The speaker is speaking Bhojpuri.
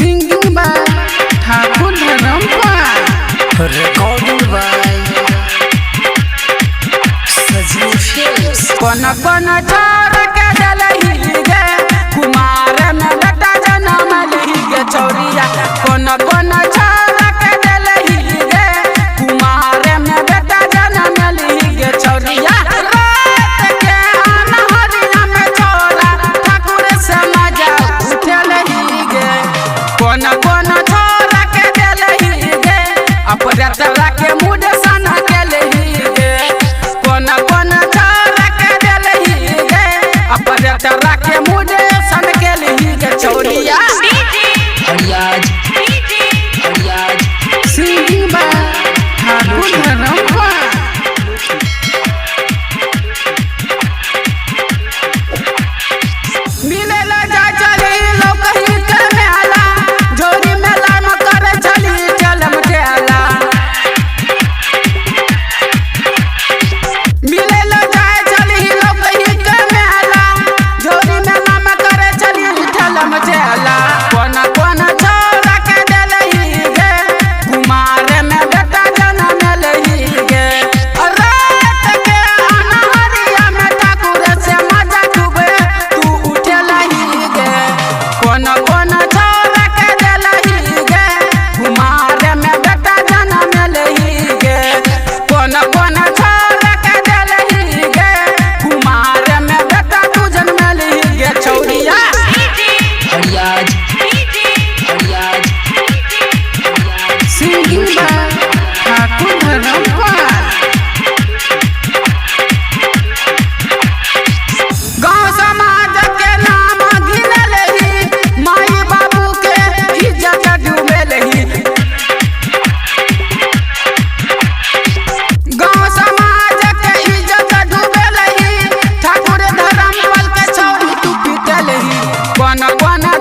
Singing by Thakur Dharampa. Recording by Sajnu Films. कौन कौन छोर के डलही गे कुमार में बेटा जनम लही गे चौरिया कौन कौन छोर के डलही गे कुमार में बेटा जनम लही गे चौरिया रात के अनहरिया में छोरा ठाकुर से मजा उठलही गे कौन कौन छोर के डलही गे अपने तला के मुड सन के लही गे कौन कौन तरा के मुझे सन के लिए के चौरिया Ariaj सिंगिंग बा ठाकुर धरमपा मिले ला जा चली लोग ही के मेला झोरी मेला में कर चली चलम टेला मिले ला जा चली लोग ही के मेला झोरी मेला में करे चली उठलम चला कौन कौन छोरा के डलही गे कुमार में बेटा जनम लही गे रात के अनहरिया में ठाकुर से मजा खूबे तू उठलही गे कौन कौन छोरा के डलही गे कुमार में बेटा जनम लही गे कौन कौन छोरा के डलही गे कुमार में बेटा तू जन्म लही गे चौरिया Ariaj सिंगिंग बा ठाकुर धरमपा गाँव समाज के नाम गिनल ही माई बाबू के इज्जत डूबल ही गाँव समाज के इज्जत डूबल ही ठाकुर धरमपल के छौरी तू पीटल ही कौन कौन